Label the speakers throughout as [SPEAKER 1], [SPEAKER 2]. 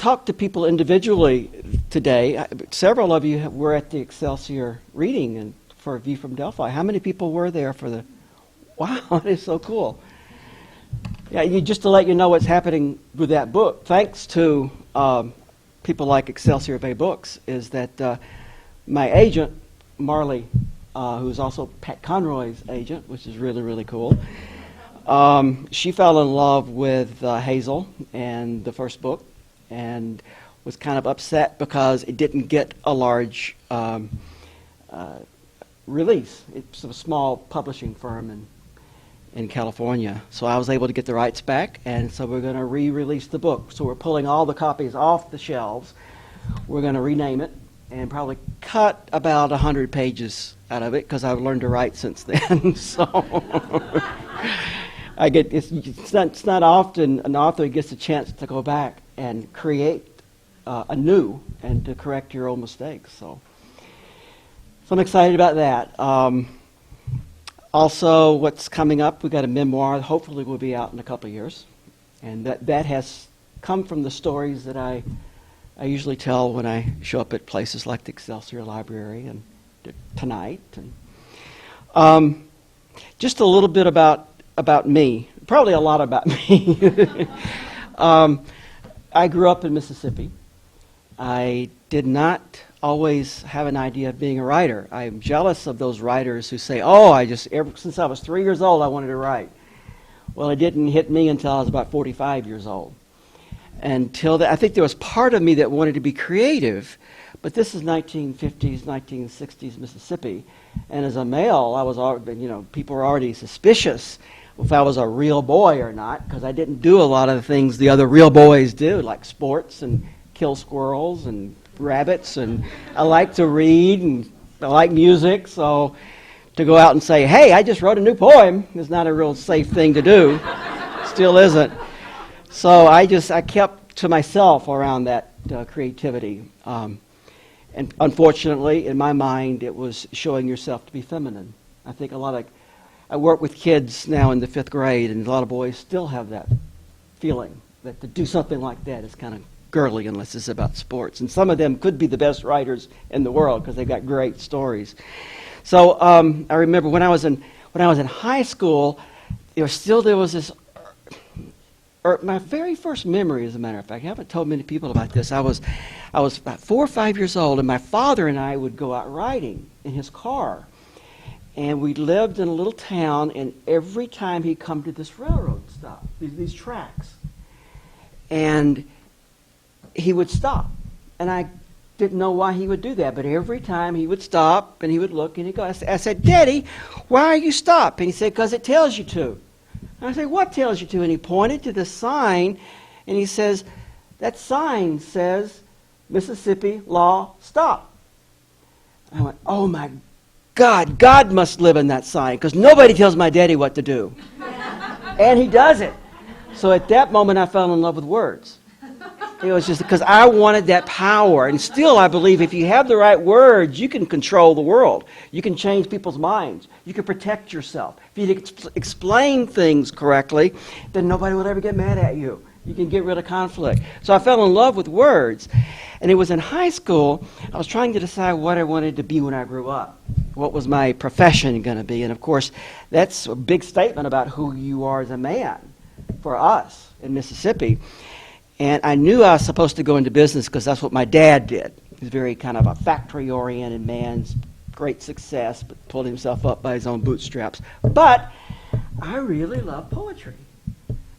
[SPEAKER 1] talked to people individually today. Several of you were at the Excelsior reading and for A View from Delphi. How many people were there for the... Wow, that is so cool. Yeah, just to let you know what's happening with that book, thanks to people like Excelsior Bay Books, is that my agent, Marley, who's also Pat Conroy's agent, which is really, really cool, she fell in love with Hazel and the first book, and was kind of upset because it didn't get a large release. It's a small publishing firm in California. So I was able to get the rights back, and so we're going to re-release the book. So we're pulling all the copies off the shelves. We're going to rename it and probably cut about 100 pages out of it because I've learned to write since then. So it's not often an author gets a chance to go back and create anew and to correct your own mistakes. So I'm excited about that. Also, what's coming up, we've got a memoir, hopefully will be out in a couple of years. And that has come from the stories that I usually tell when I show up at places like the Excelsior Library and tonight. And just a little bit about me, probably a lot about me. I grew up in Mississippi. I did not always have an idea of being a writer. I'm jealous of those writers who say, ever since I was 3 years old, I wanted to write. Well, it didn't hit me until I was about 45 years old. I think there was part of me that wanted to be creative, but this is 1950s, 1960s Mississippi, and as a male, I was already, people were already suspicious if I was a real boy or not, because I didn't do a lot of the things the other real boys do, like sports and kill squirrels and rabbits, and I like to read and I like music, so to go out and say, hey, I just wrote a new poem is not a real safe thing to do. Still isn't. So I kept to myself around that creativity. And unfortunately, in my mind, it was showing yourself to be feminine. I think I work with kids now in the 5th grade, and a lot of boys still have that feeling that to do something like that is kind of girly unless it's about sports. And some of them could be the best writers in the world because they've got great stories. So I remember when I was in high school, there was this. My very first memory, as a matter of fact, I haven't told many people about this. I was about 4 or 5 years old, and my father and I would go out riding in his car. And we lived in a little town, and every time he'd come to this railroad stop, these tracks, and he would stop. And I didn't know why he would do that, but every time he would stop, and he would look, and he'd go. I said, Daddy, why are you stopped? And he said, because it tells you to. And I said, what tells you to? And he pointed to the sign, and he says, that sign says, Mississippi law, stop. And I went, oh my God, God must live in that sign, because nobody tells my daddy what to do. And he does it. So at that moment, I fell in love with words. It was just because I wanted that power. And still, I believe if you have the right words, you can control the world. You can change people's minds. You can protect yourself. If you explain things correctly, then nobody will ever get mad at you. You can get rid of conflict. So I fell in love with words. And it was in high school, I was trying to decide what I wanted to be when I grew up. What was my profession going to be? And of course, that's a big statement about who you are as a man for us in Mississippi. And I knew I was supposed to go into business because that's what my dad did. He was very kind of a factory-oriented man, great success, but pulled himself up by his own bootstraps. But I really love poetry.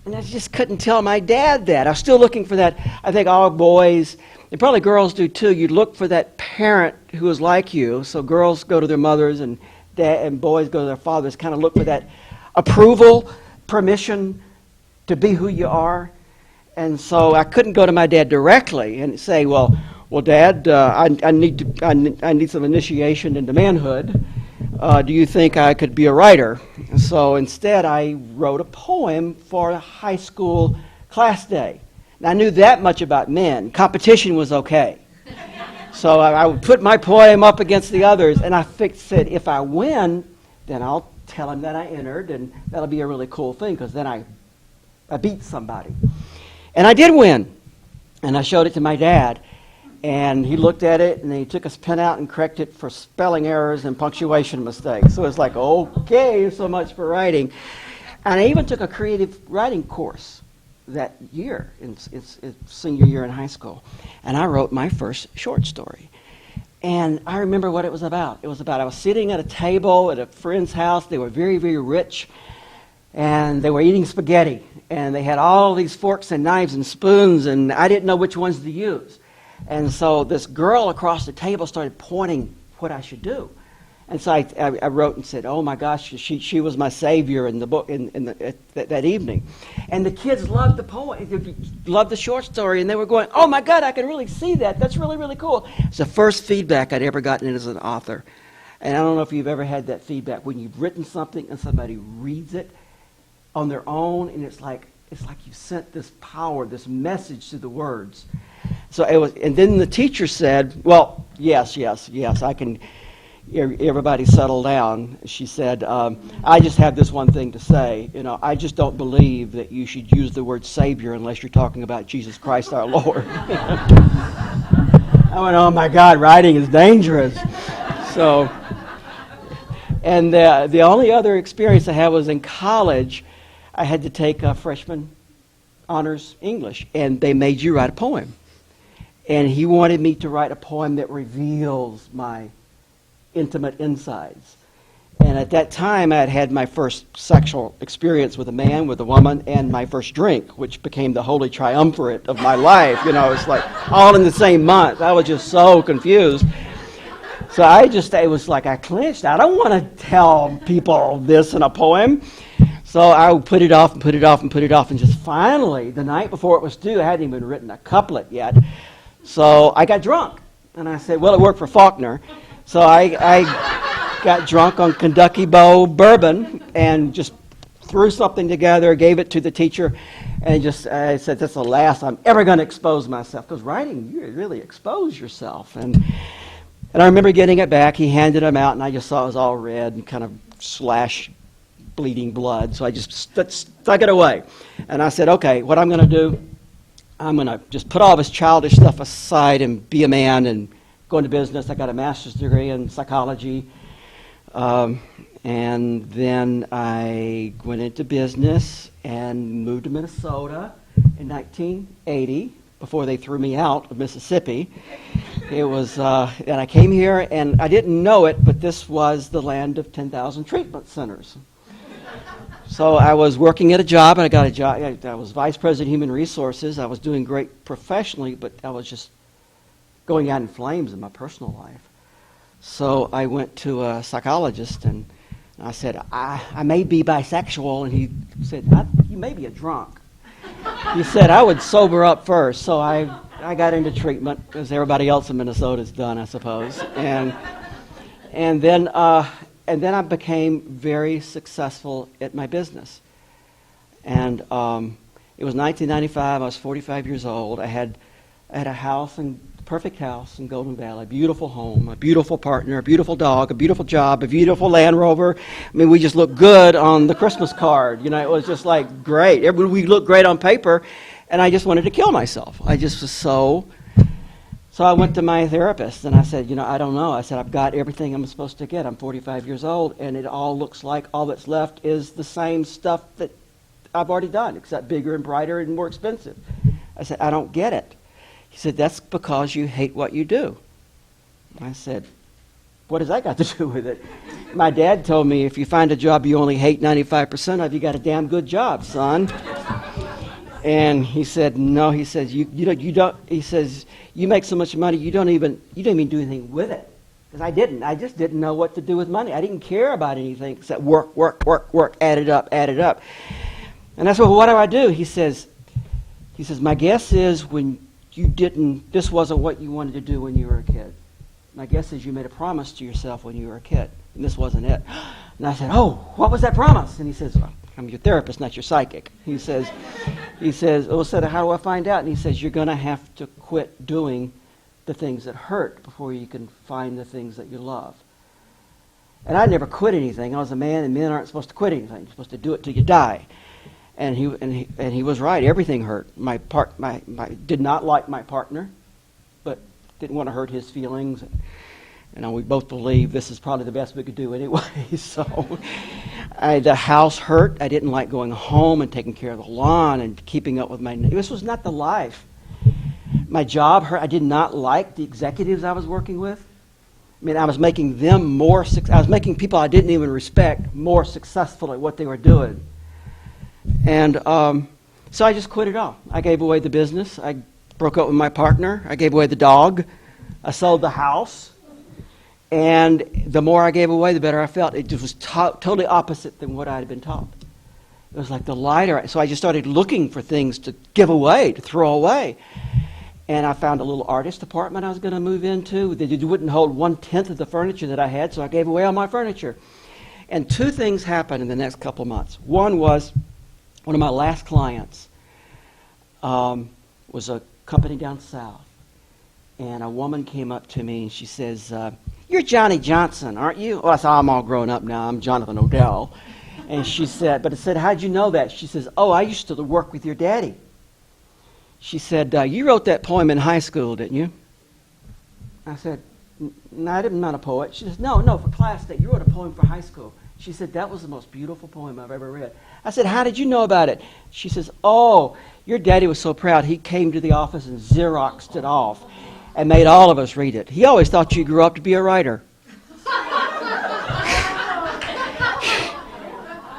[SPEAKER 1] And I just couldn't tell my dad that. I was still looking for that. I think all boys, and probably girls do too, you look for that parent who is like you. So girls go to their mothers and boys go to their fathers, kind of look for that approval, permission to be who you are. And so I couldn't go to my dad directly and say, well, Dad, I need some initiation into manhood. Do you think I could be a writer? And so instead, I wrote a poem for a high school class day. And I knew that much about men. Competition was okay. So I would put my poem up against the others, and I said, if I win, then I'll tell him that I entered, and that'll be a really cool thing, because then I beat somebody. And I did win. And I showed it to my dad, and he looked at it, and then he took his pen out and corrected it for spelling errors and punctuation mistakes. So it's like, okay, so much for writing. And I even took a creative writing course that year, in senior year in high school. And I wrote my first short story. And I remember what it was about. It was about, I was sitting at a table at a friend's house. They were very, very rich, and they were eating spaghetti. And they had all these forks and knives and spoons, and I didn't know which ones to use. And so this girl across the table started pointing what I should do. And so I wrote and said, oh my gosh, she was my savior in the book that evening. And the kids loved the poem, loved the short story, and they were going, oh my God, I can really see that. That's really, really cool. It's the first feedback I'd ever gotten as an author. And I don't know if you've ever had that feedback when you've written something and somebody reads it on their own, and it's like you sent this power, this message to the words. So it was, and then the teacher said, well, yes, I can. Everybody settled down. She said, I just have this one thing to say. I just don't believe that you should use the word Savior unless you're talking about Jesus Christ our Lord. I went, oh my God, writing is dangerous. So, and the only other experience I had was in college. I had to take a freshman honors English, and they made you write a poem. And he wanted me to write a poem that reveals my intimate insides. And at that time, I had had my first sexual experience with a man, with a woman, and my first drink, which became the holy triumvirate of my life. It's like all in the same month. I was just so confused. So it was like I clenched. I don't want to tell people this in a poem. So I put it off and put it off and put it off. And just finally, the night before it was due, I hadn't even written a couplet yet. So I got drunk. And I said, well, it worked for Faulkner. So I got drunk on Kentucky Bow bourbon and just threw something together, gave it to the teacher, and I said, that's the last I'm ever going to expose myself. Because writing, you really expose yourself. And I remember getting it back. He handed them out, and I just saw it was all red and kind of slash bleeding blood. So I just stuck it away. And I said, okay, what I'm going to do, I'm going to just put all this childish stuff aside and be a man and go into business. I got a master's degree in psychology. And then I went into business and moved to Minnesota in 1980 before they threw me out of Mississippi. It was, and I came here, and I didn't know it, but this was the land of 10,000 treatment centers. So I was working at a job, and I got a job. I was vice president of human resources. I was doing great professionally, but I was just going out in flames in my personal life. So I went to a psychologist, and I said, I may be bisexual. And he said, you may be a drunk. He said, I would sober up first. So I got into treatment, as everybody else in Minnesota's done, I suppose. And then I became very successful at my business. And it was 1995. I was 45 years old. I had a house, perfect house in Golden Valley, beautiful home, a beautiful partner, a beautiful dog, a beautiful job, a beautiful Land Rover. I mean, we just looked good on the Christmas card. It was just like great. We looked great on paper, and I just wanted to kill myself. I just was so I went to my therapist, and I said, I don't know. I said, I've got everything I'm supposed to get. I'm 45 years old, and it all looks like all that's left is the same stuff that I've already done, except bigger and brighter and more expensive. I said, I don't get it. He said, that's because you hate what you do. I said, what has that got to do with it? My dad told me, if you find a job you only hate 95% of, you got a damn good job, son. And he said, no, he says, you don't, he says, you make so much money, you don't even do anything with it. Because I didn't. I just didn't know what to do with money. I didn't care about anything except work, add it up. And I said, well, what do I do? He says, my guess is when this wasn't what you wanted to do when you were a kid. My guess is you made a promise to yourself when you were a kid, and this wasn't it. And I said, oh, what was that promise? And he says, well, I'm your therapist, not your psychic. He says, oh, so how do I find out? And he says, you're going to have to quit doing the things that hurt before you can find the things that you love. And I never quit anything. I was a man, and men aren't supposed to quit anything. You're supposed to do it till you die. And he was right. Everything hurt. My did not like my partner, but didn't want to hurt his feelings. We both believe this is probably the best we could do anyway. So the house hurt. I didn't like going home and taking care of the lawn and keeping up with this was not the life. My job hurt. I did not like the executives I was working with. I was making them I was making people I didn't even respect more successful at what they were doing. And so I just quit it all. I gave away the business. I broke up with my partner. I gave away the dog. I sold the house. And the more I gave away, the better I felt. It just was totally opposite than what I had been taught. It was like the lighter. So I just started looking for things to give away, to throw away. And I found a little artist apartment I was going to move into. It wouldn't hold 1/10 of the furniture that I had, so I gave away all my furniture. And two things happened in the next couple of months. One was one of my last clients was a company down south. And a woman came up to me and she says, "You're Johnny Johnson, aren't you?" Well, I said, "I'm all grown up now. I'm Jonathan Odell." And she said, but I said, "How'd you know that?" She says, "Oh, I used to work with your daddy." She said, "You wrote that poem in high school, didn't you?" I said, "No, I'm not a poet." She says, No, for class day. You wrote a poem for high school." She said, "That was the most beautiful poem I've ever read." I said, "How did you know about it?" She says, "Oh, your daddy was so proud. He came to the office and Xeroxed it off and made all of us read it. He always thought you grew up to be a writer."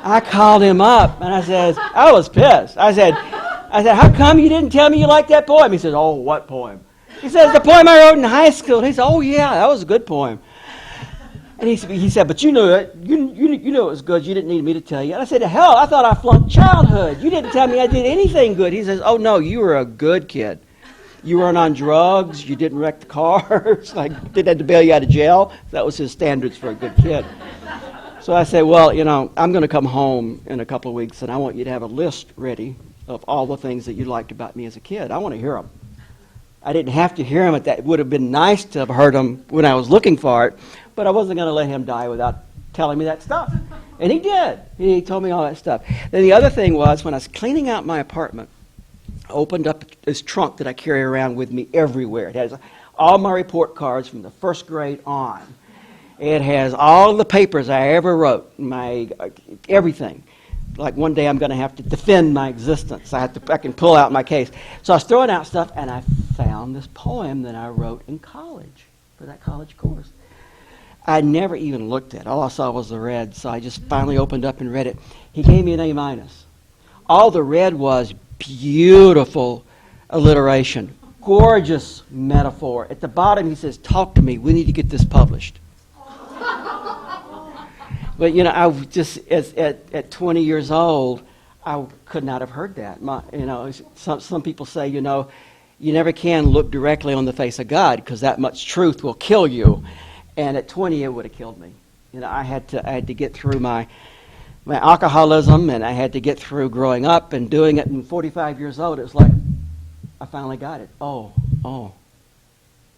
[SPEAKER 1] I called him up and I was pissed. I said, "How come you didn't tell me you liked that poem?" He says, "Oh, what poem?" He says, "The poem I wrote in high school." And he said, "Oh, yeah, that was a good poem." And he said, "But you knew it. You knew it was good. You didn't need me to tell you." And I said, "Hell, I thought I flunked childhood. You didn't tell me I did anything good." He says, "Oh, no, you were a good kid. You weren't on drugs. You didn't wreck the cars. Didn't have to bail you out of jail." That was his standards for a good kid. So I said, "Well, I'm going to come home in a couple of weeks, and I want you to have a list ready of all the things that you liked about me as a kid. I want to hear them." I didn't have to hear them. It would have been nice to have heard them when I was looking for it, but I wasn't going to let him die without telling me that stuff. And he did. He told me all that stuff. Then the other thing was, when I was cleaning out my apartment, I opened up this trunk that I carry around with me everywhere. It has all my report cards from the first grade on. It has all the papers I ever wrote, my everything. Like one day I'm going to have to defend my existence. I can pull out my case. So I was throwing out stuff, and I found this poem that I wrote in college for that college course. I never even looked at it. All I saw was the red, so I just finally opened up and read it. He gave me an A-. All the red was beautiful alliteration, gorgeous metaphor. At the bottom he says, "Talk to me. We need to get this published." But I was just at 20 years old, I could not have heard that. Some people say, you never can look directly on the face of God because that much truth will kill you. And at 20, it would have killed me. I had to get through my alcoholism, and I had to get through growing up and doing it. And 45 years old, it was like I finally got it. Oh.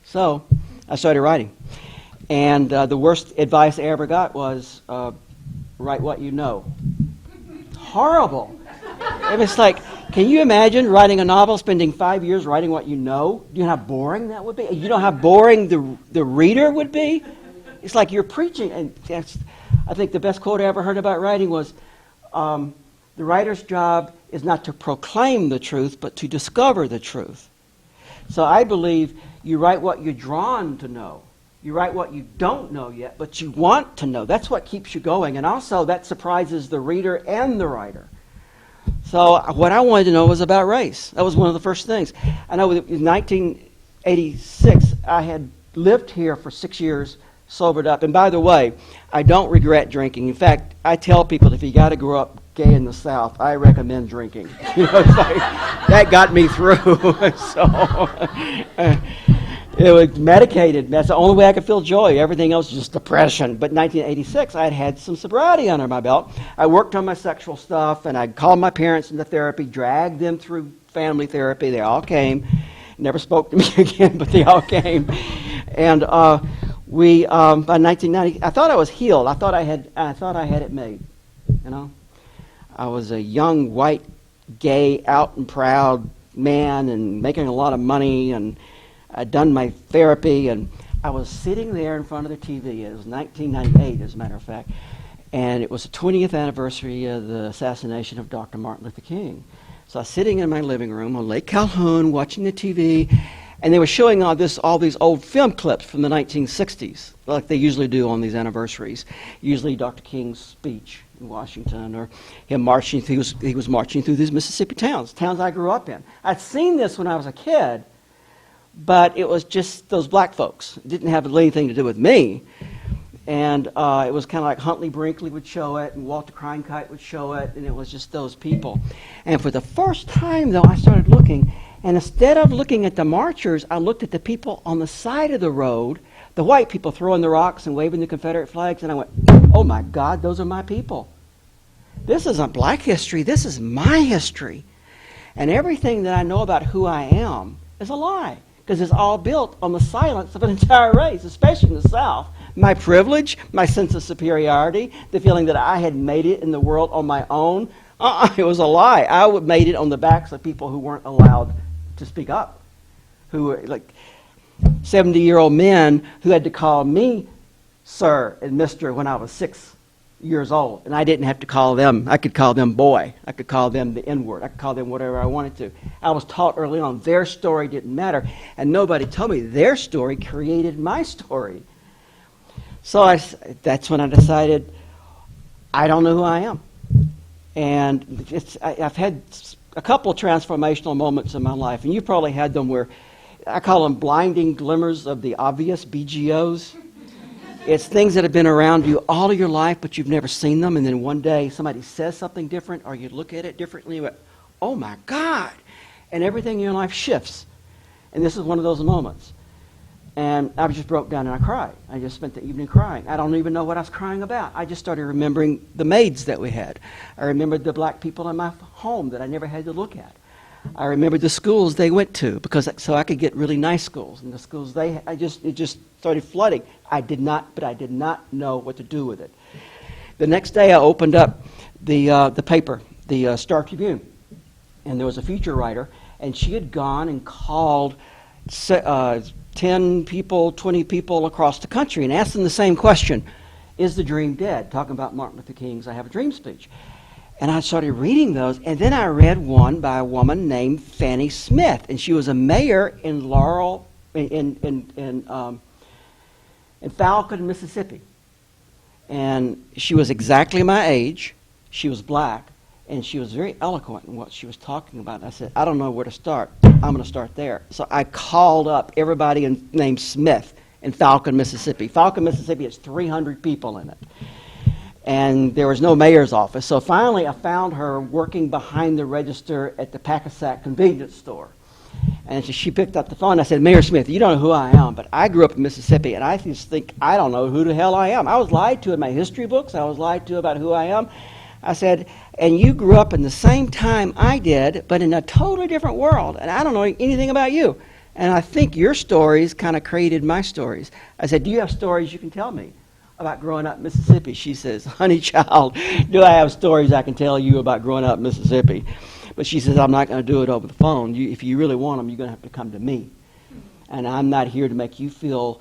[SPEAKER 1] So I started writing. And the worst advice I ever got was, write what you know. Horrible. It was like, can you imagine writing a novel, spending 5 years writing what you know? Do you know how boring that would be? You know how boring the reader would be? It's like you're preaching. And I think the best quote I ever heard about writing was, the writer's job is not to proclaim the truth, but to discover the truth. So I believe you write what you're drawn to know. You write what you don't know yet, but you want to know. That's what keeps you going. And also that surprises the reader and the writer. So what I wanted to know was about race. That was one of the first things. I know in 1986, I had lived here for 6 years, sobered up. And by the way, I don't regret drinking. In fact, I tell people if you got to grow up gay in the South, I recommend drinking. It's like, that got me through. It was medicated. That's the only way I could feel joy. Everything else was just depression. But in 1986, I had some sobriety under my belt. I worked on my sexual stuff, and I called my parents into therapy, dragged them through family therapy. They all came. Never spoke to me again, but they all came. And by 1990, I thought I was healed. I thought I had it made. I was a young, white, gay, out and proud man and making a lot of money, and I'd done my therapy, and I was sitting there in front of the TV. It was 1998, as a matter of fact, and it was the 20th anniversary of the assassination of Dr. Martin Luther King. So I was sitting in my living room on Lake Calhoun watching the TV, and they were showing all these old film clips from the 1960s, like they usually do on these anniversaries. Usually Dr. King's speech in Washington, or him marching. He was marching through these Mississippi towns I grew up in. I'd seen this when I was a kid, but it was just those black folks. It didn't have anything to do with me. And it was kind of like Huntley Brinkley would show it, and Walter Cronkite would show it, and it was just those people. And for the first time, though, I started looking, and instead of looking at the marchers, I looked at the people on the side of the road, the white people throwing the rocks and waving the Confederate flags, and I went, oh my God, those are my people. This isn't black history, this is my history. And everything that I know about who I am is a lie, because it's all built on the silence of an entire race, especially in the South. My privilege, my sense of superiority, the feeling that I had made it in the world on my own, it was a lie. I made it on the backs of people who weren't allowed to speak up, who were like 70-year-old men who had to call me sir and mister when I was 6 years old, and I didn't have to call them. I could call them boy. I could call them the N-word. I could call them whatever I wanted to. I was taught early on their story didn't matter, and nobody told me their story created my story. So that's when I decided I don't know who I am. And I've had a couple of transformational moments in my life, and you've probably had them where I call them blinding glimmers of the obvious, BGOs. It's things that have been around you all of your life, but you've never seen them, and then one day somebody says something different, or you look at it differently, and oh my God, and everything in your life shifts. And this is one of those moments. And I just broke down and I cried. I just spent the evening crying. I don't even know what I was crying about. I just started remembering the maids that we had. I remembered the black people in my home that I never had to look at. I remembered the schools they went to, so I could get really nice schools. And the schools it just started flooding. I did not know what to do with it. The next day I opened up the paper, the Star Tribune, and there was a feature writer, and she had gone and called 10 people, 20 people across the country and asked them the same question, is the dream dead? Talking about Martin Luther King's I Have a Dream speech. And I started reading those, and then I read one by a woman named Fannie Smith, and she was a mayor in Falcon, Mississippi. And she was exactly my age. She was black, and she was very eloquent in what she was talking about. And I said, I don't know where to start. I'm going to start there. So I called up everybody named Smith in Falcon, Mississippi. Falcon, Mississippi has 300 people in it. And there was no mayor's office. So finally I found her working behind the register at the Packensack convenience store. And she picked up the phone. I said, Mayor Smith, you don't know who I am, but I grew up in Mississippi, and I just think I don't know who the hell I am. I was lied to in my history books. I was lied to about who I am. I said, and you grew up in the same time I did, but in a totally different world, and I don't know anything about you. And I think your stories kind of created my stories. I said, do you have stories you can tell me about growing up in Mississippi? She says, honey child, do I have stories I can tell you about growing up in Mississippi? But she says, I'm not going to do it over the phone. If you really want them, you're going to have to come to me. And I'm not here to make you feel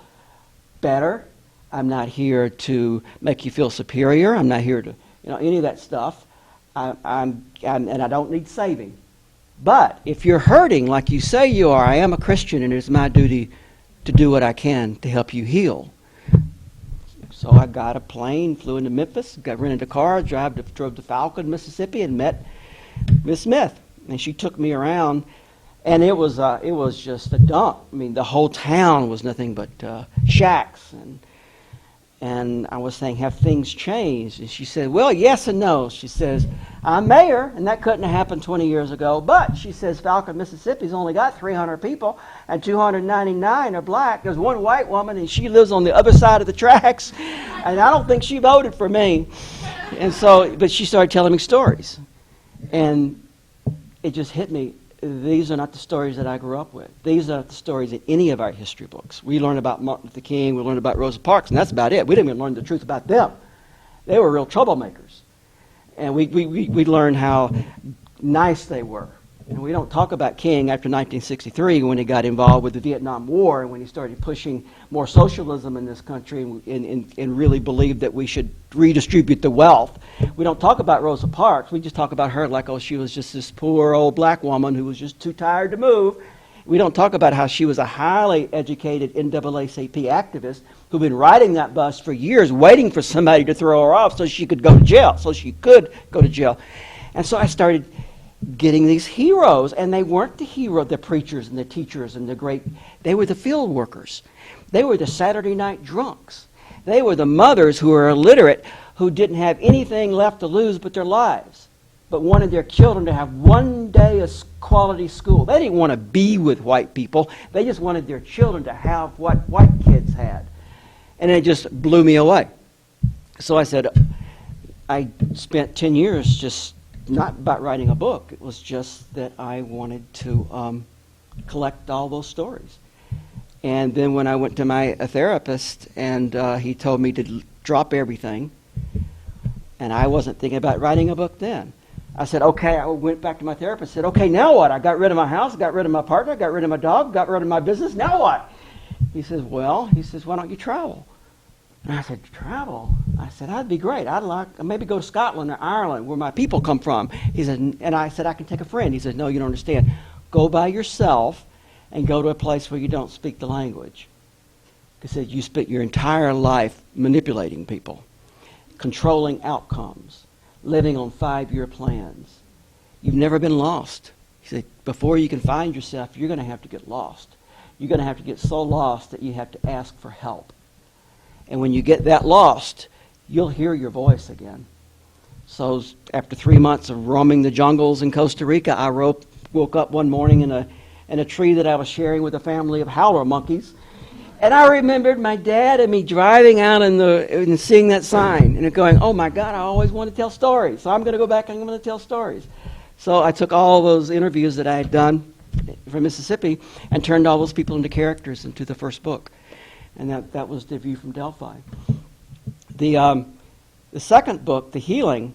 [SPEAKER 1] better. I'm not here to make you feel superior. I'm not here to, any of that stuff. And I don't need saving. But if you're hurting like you say you are, I am a Christian, and it's my duty to do what I can to help you heal. So I got a plane, flew into Memphis, rented a car, drove to Falcon, Mississippi, and met Miss Smith. And she took me around, and it was just a dump. I mean, the whole town was nothing but shacks. And I was saying, have things changed? And she said, well, yes and no. She says, I'm mayor, and that couldn't have happened 20 years ago. But, she says, Falcon, Mississippi's only got 300 people, and 299 are black. There's one white woman, and she lives on the other side of the tracks. And I don't think she voted for me. And so, but she started telling me stories. And it just hit me. These are not the stories that I grew up with. These are not the stories in any of our history books. We learn about Martin Luther King, we learn about Rosa Parks, and that's about it. We didn't even learn the truth about them. They were real troublemakers. And we learned how nice they were. And we don't talk about King after 1963 when he got involved with the Vietnam War and when he started pushing more socialism in this country and really believed that we should redistribute the wealth. We don't talk about Rosa Parks. We just talk about her like, oh, she was just this poor old black woman who was just too tired to move. We don't talk about how she was a highly educated NAACP activist who'd been riding that bus for years waiting for somebody to throw her off so she could go to jail. And so I started getting these heroes, and they weren't the preachers and the teachers and they were the field workers. They were the Saturday night drunks. They were the mothers who were illiterate, who didn't have anything left to lose but their lives, but wanted their children to have one day of quality school. They didn't want to be with white people. They just wanted their children to have what white kids had. And it just blew me away. So I said, I spent 10 years just not about writing a book. It was just that I wanted to collect all those stories. And then when I went to my therapist and he told me to drop everything, and I wasn't thinking about writing a book then. I said, okay, I went back to my therapist and said, okay, now what? I got rid of my house, got rid of my partner, got rid of my dog, got rid of my business, now what? He says, why don't you travel? And I said, travel? I said, that'd be great. I'd like maybe go to Scotland or Ireland where my people come from. He said, and I said, I can take a friend. He said, no, you don't understand. Go by yourself and go to a place where you don't speak the language. He said, you spent your entire life manipulating people, controlling outcomes, living on 5-year plans. You've never been lost. He said, before you can find yourself, you're going to have to get lost. You're going to have to get so lost that you have to ask for help. And when you get that lost, you'll hear your voice again. So after 3 months of roaming the jungles in Costa Rica, I woke up one morning in a tree that I was sharing with a family of howler monkeys. And I remembered my dad and me driving out and seeing that sign and going, oh my God, I always want to tell stories. So I'm going to go back and I'm going to tell stories. So I took all those interviews that I had done from Mississippi and turned all those people into characters into the first book. And that was The View from Delphi. The second book, The Healing,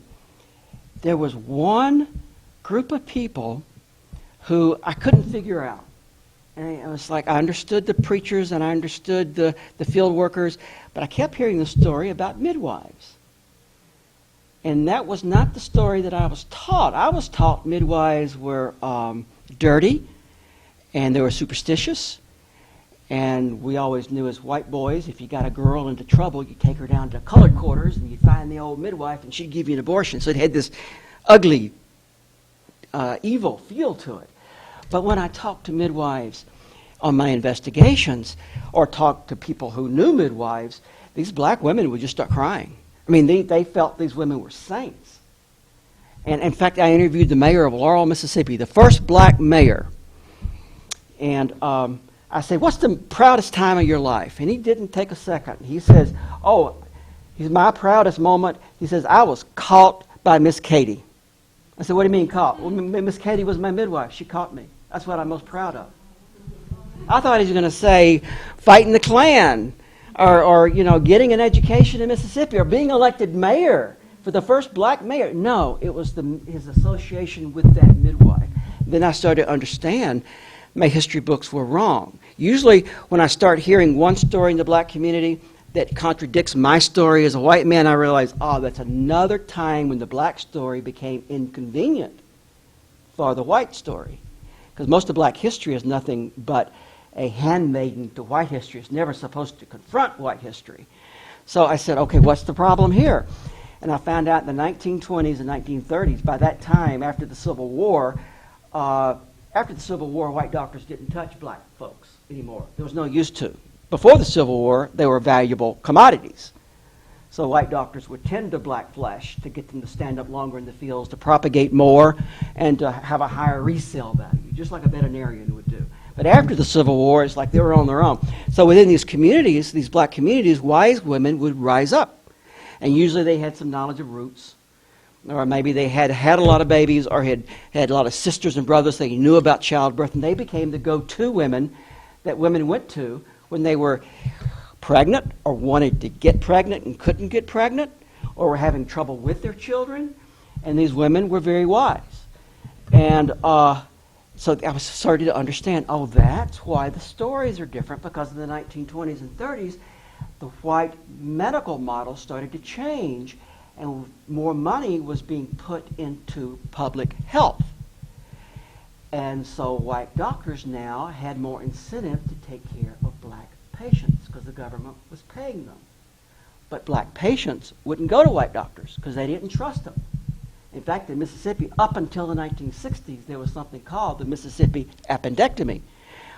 [SPEAKER 1] there was one group of people who I couldn't figure out. And it was like I understood the preachers and I understood the field workers, but I kept hearing the story about midwives. And that was not the story that I was taught. I was taught midwives were dirty and they were superstitious. And we always knew as white boys, if you got a girl into trouble, you take her down to colored quarters and you find the old midwife and she'd give you an abortion. So it had this ugly, evil feel to it. But when I talked to midwives on my investigations or talked to people who knew midwives, these black women would just start crying. I mean, they felt these women were saints. And in fact, I interviewed the mayor of Laurel, Mississippi, the first black mayor. And I said, what's the proudest time of your life? And he didn't take a second. He says, my proudest moment. He says, I was caught by Miss Katie. I said, what do you mean caught? Well, Miss Katie was my midwife. She caught me. That's what I'm most proud of. I thought he was going to say fighting the Klan or getting an education in Mississippi or being elected mayor for the first black mayor. No, it was his association with that midwife. Then I started to understand my history books were wrong. Usually when I start hearing one story in the black community that contradicts my story as a white man, I realize, that's another time when the black story became inconvenient for the white story. Because most of black history is nothing but a handmaiden to white history. It's never supposed to confront white history. So I said, okay, what's the problem here? And I found out in the 1920s and 1930s, by that time, after the Civil War, white doctors didn't touch black folks anymore. There was no use to. Before the Civil War, they were valuable commodities. So white doctors would tend to black flesh to get them to stand up longer in the fields, to propagate more, and to have a higher resale value, just like a veterinarian would do. But after the Civil War, it's like they were on their own. So within these communities, these black communities, wise women would rise up. And usually they had some knowledge of roots, or maybe they had a lot of babies or had a lot of sisters and brothers they knew about childbirth, and they became the go-to women that women went to when they were pregnant or wanted to get pregnant and couldn't get pregnant, or were having trouble with their children. And these women were very wise. And so I was starting to understand, oh, that's why the stories are different, because in the 1920s and 30s, the white medical model started to change, and more money was being put into public health. And so white doctors now had more incentive to take care of black patients because the government was paying them. But black patients wouldn't go to white doctors because they didn't trust them. In fact, in Mississippi, up until the 1960s, there was something called the Mississippi appendectomy.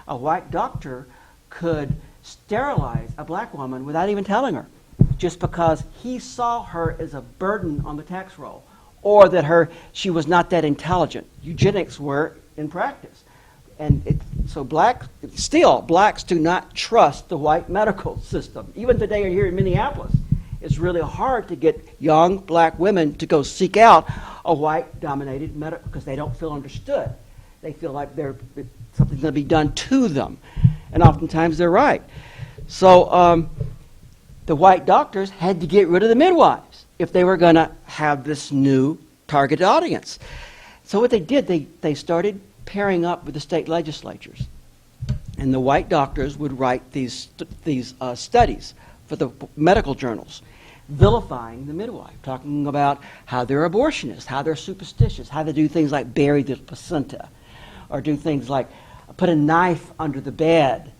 [SPEAKER 1] A white doctor could sterilize a black woman without even telling her, just because he saw her as a burden on the tax roll, or that she was not that intelligent. Eugenics were in practice. And so blacks do not trust the white medical system. Even today here in Minneapolis, it's really hard to get young black women to go seek out a white-dominated medical, because they don't feel understood. They feel like something's going to be done to them. And oftentimes they're right. So the white doctors had to get rid of the midwives if they were going to have this new target audience. So what they did, they started pairing up with the state legislatures. And the white doctors would write these studies for the medical journals, vilifying the midwife, talking about how they're abortionists, how they're superstitious, how they do things like bury the placenta, or do things like put a knife under the bed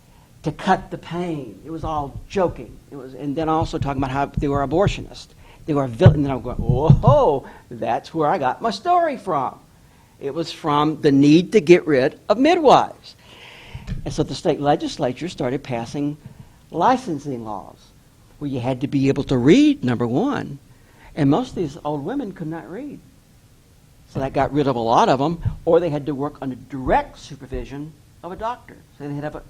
[SPEAKER 1] to cut the pain. It was all joking. And then also talking about how they were abortionists. They were and then I'm going, whoa, that's where I got my story from. It was from the need to get rid of midwives. And so the state legislature started passing licensing laws where you had to be able to read, number one, and most of these old women could not read. So that got rid of a lot of them, or they had to work under direct supervision of a doctor.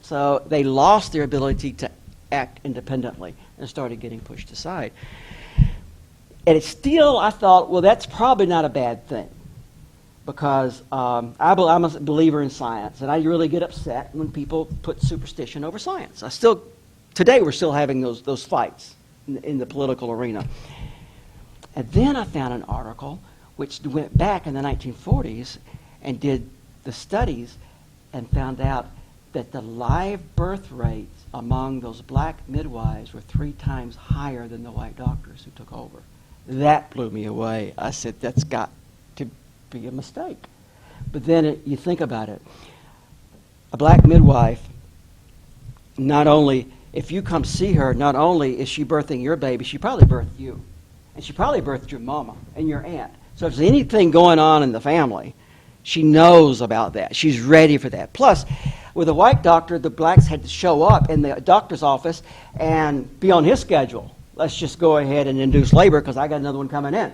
[SPEAKER 1] So they lost their ability to act independently and started getting pushed aside. And it's still, I thought, well, that's probably not a bad thing, because I'm a believer in science, and I really get upset when people put superstition over science. Today we're still having those fights in the political arena. And then I found an article which went back in the 1940s and did the studies and found out that the live birth rates among those black midwives were 3 times higher than the white doctors who took over. That blew me away. I said, that's got to be a mistake. But then you think about it. A black midwife, not only, if you come see her, not only is she birthing your baby, she probably birthed you. And she probably birthed your mama and your aunt. So if there's anything going on in the family, she knows about that. She's ready for that. Plus, with a white doctor, the blacks had to show up in the doctor's office and be on his schedule. Let's just go ahead and induce labor because I got another one coming in.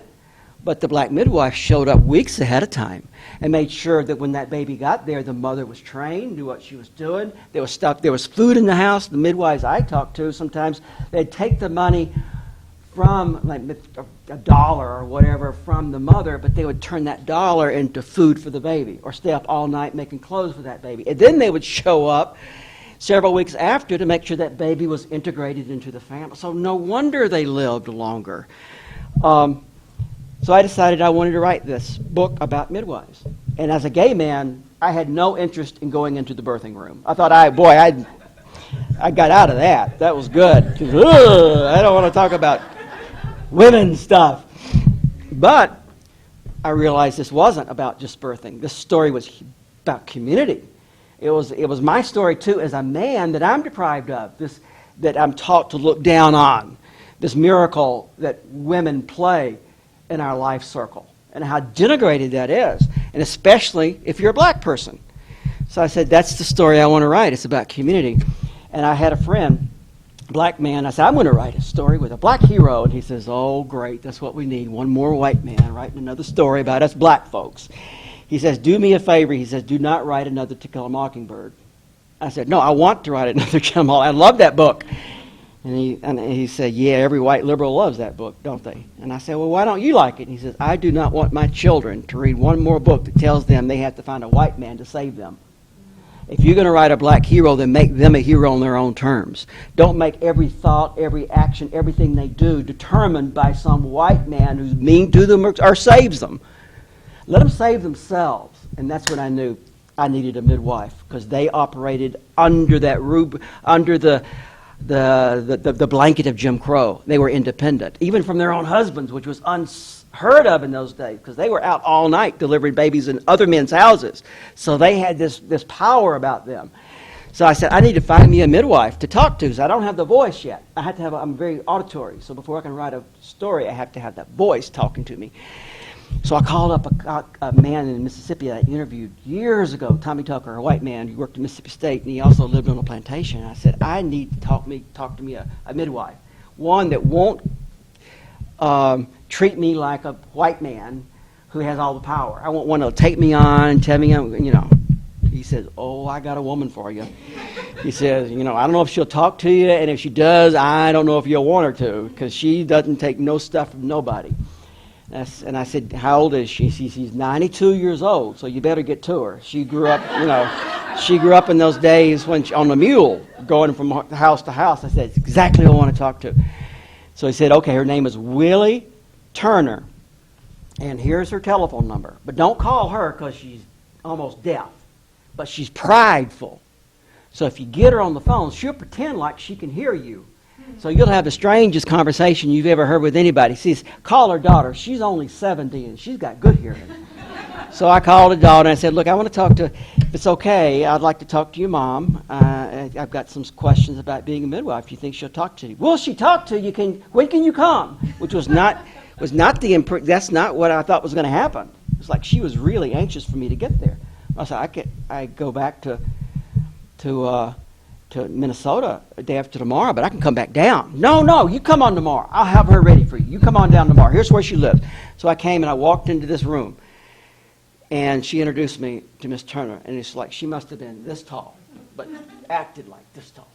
[SPEAKER 1] But the black midwife showed up weeks ahead of time and made sure that when that baby got there, the mother was trained, knew what she was doing. There was food in the house. The midwives I talked to, sometimes they'd take the money from like $1 or whatever from the mother, but they would turn that dollar into food for the baby or stay up all night making clothes for that baby. And then they would show up several weeks after to make sure that baby was integrated into the family. So no wonder they lived longer. So I decided I wanted to write this book about midwives. And as a gay man, I had no interest in going into the birthing room. I thought, I got out of that. That was good. I don't want to talk about women's stuff. But I realized this wasn't about just birthing. This story was about community. It was my story, too, as a man that I'm deprived of, that I'm taught to look down on, this miracle that women play in our life circle, and how denigrated that is, and especially if you're a black person. So I said, that's the story I want to write. It's about community. And I had a friend, black man. I said, I'm going to write a story with a black hero. And he says, oh, great, that's what we need. One more white man writing another story about us black folks. He says, do me a favor. He says, do not write another To Kill a Mockingbird. I said, no, I want to write another To Kill a Mockingbird. I love that book. And he said, yeah, every white liberal loves that book, don't they? And I said, well, why don't you like it? And he says, I do not want my children to read one more book that tells them they have to find a white man to save them. If you're going to write a black hero, then make them a hero on their own terms. Don't make every thought, every action, everything they do determined by some white man who's mean to them or saves them. Let them save themselves. And that's when I knew I needed a midwife, because they operated under that under the blanket of Jim Crow. They were independent, even from their own husbands, which was unheard of in those days, because they were out all night delivering babies in other men's houses. So they had this power about them. So I said, I need to find me a midwife to talk to, because I don't have the voice yet. I'm very auditory, so before I can write a story, I have to have that voice talking to me. So I called up a man in Mississippi that I interviewed years ago, Tommy Tucker, a white man. He worked at Mississippi State, and he also lived on a plantation. And I said, I need to talk to me a midwife, one that won't treat me like a white man who has all the power. I want one that'll take me on and tell me, He says, oh, I got a woman for you. He says, I don't know if she'll talk to you, and if she does, I don't know if you'll want her to, because she doesn't take no stuff from nobody. And I said, how old is she? She's 92 years old, so you better get to her. She grew up, she grew up in those days on the mule, going from house to house. I said, it's exactly who I want to talk to. So he said, okay, her name is Willie Turner, and here's her telephone number. But don't call her, because she's almost deaf, but she's prideful. So if you get her on the phone, she'll pretend like she can hear you. So you'll have the strangest conversation you've ever heard with anybody. See, call her daughter. She's only 70, and she's got good hearing. So I called her daughter, and I said, look, I want to talk to, if it's okay, I'd like to talk to your mom. I've got some questions about being a midwife. Do you think she'll talk to you? Will she talk to you? When can you come? Which that's not what I thought was going to happen. It was like she was really anxious for me to get there. I said, I go back to Minnesota a day after tomorrow, but I can come back down. No, you come on tomorrow. I'll have her ready for you. You come on down tomorrow. Here's where she lives. So I came and I walked into this room, and she introduced me to Miss Turner, and it's like she must have been this tall, but acted like this tall.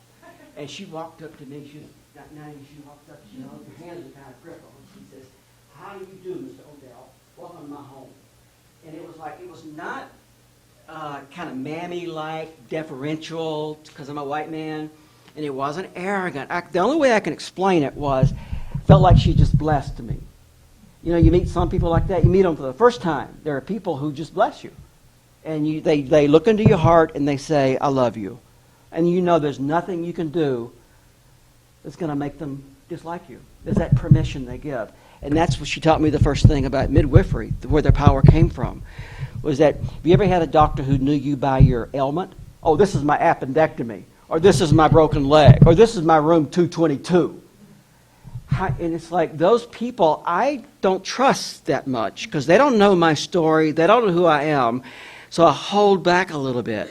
[SPEAKER 1] And she walked up to me. She was about 90. She walked up. Her hands were kind of crippled. And she says, "How do you do, Mr. Odell? Welcome to my home." And it was not kind of mammy-like, deferential, because I'm a white man, and it wasn't arrogant. The only way I can explain it felt like she just blessed me. You meet some people like that. You meet them for the first time. There are people who just bless you, and they look into your heart and they say, "I love you," and there's nothing you can do that's going to make them dislike you. There's that permission they give, and that's what she taught me. The first thing about midwifery, where their power came from, was that, have you ever had a doctor who knew you by your ailment? Oh, this is my appendectomy, or this is my broken leg, or this is my room 222. And it's like, those people I don't trust that much, because they don't know my story, they don't know who I am, so I hold back a little bit.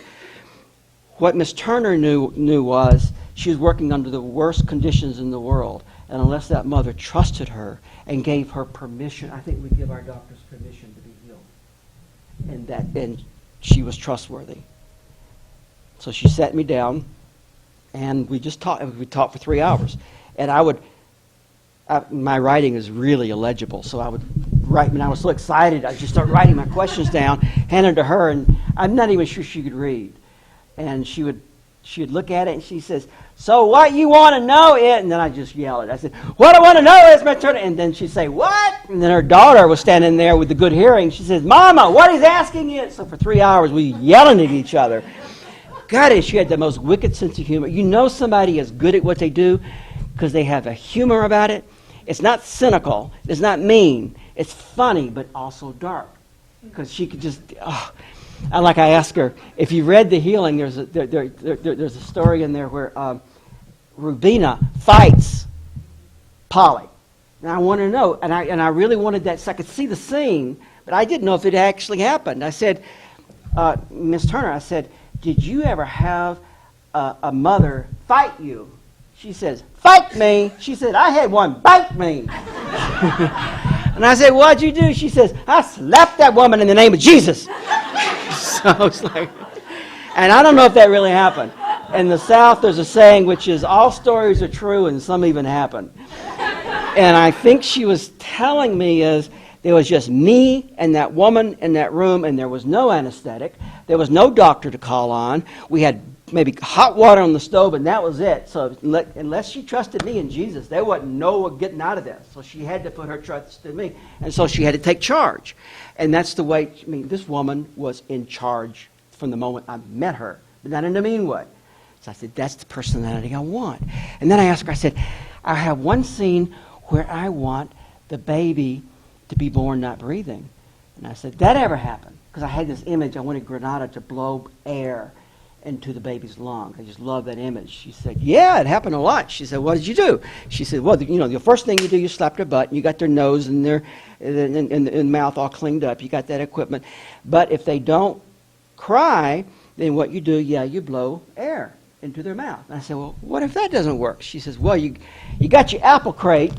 [SPEAKER 1] What Miss Turner knew was she was working under the worst conditions in the world, and unless that mother trusted her and gave her permission, I think we give our doctors permission to be healed. And she was trustworthy. So she sat me down, and we just talked. We talked for 3 hours, and my writing is really illegible, so I would write. I was so excited, I just start writing my questions down, hand it to her, and I'm not even sure she could read. And she would look at it, and she says, "So what you want to know is," and then I just yell it. I said, "What I want to know is my turn." And then she'd say, "What?" And then her daughter was standing there with the good hearing. She says, "Mama, what he's asking is." So for 3 hours, we yelling at each other. God, she had the most wicked sense of humor. Somebody is good at what they do because they have a humor about it. It's not cynical. It's not mean. It's funny, but also dark. Because she could just, I asked her, if you read The Healing, there's a story in there where Rubina fights Polly. And I wanted to know, and I really wanted that, so I could see the scene, but I didn't know if it actually happened. I said, Miss Turner, I said, did you ever have a mother fight you? She says, "Fight me?" She said, "I had one bite me." And I said, "What'd you do?" She says, "I slapped that woman in the name of Jesus." So it's like, and I don't know if that really happened. In the South, there's a saying which is, all stories are true and some even happen. And I think she was telling me is, there was just me and that woman in that room, and there was no anesthetic. There was no doctor to call on. We had maybe hot water on the stove, and that was it. So unless she trusted me and Jesus, there wasn't no getting out of this. So she had to put her trust in me. And so she had to take charge. And that's the way, this woman was in charge from the moment I met her, but not in a mean way. So I said, that's the personality I want. And then I asked her, I said, I have one scene where I want the baby to be born not breathing. And I said, that ever happened? Because I had this image, I wanted Granada to blow air into the baby's lungs. I just love that image. She said, yeah, it happened a lot. She said, what did you do? She said, well, the first thing you do, you slap their butt, and you got their nose and their and mouth all cleaned up. You got that equipment. But if they don't cry, then what you do, you blow air into their mouth. And I said, well, what if that doesn't work? She says, well, you got your apple crate.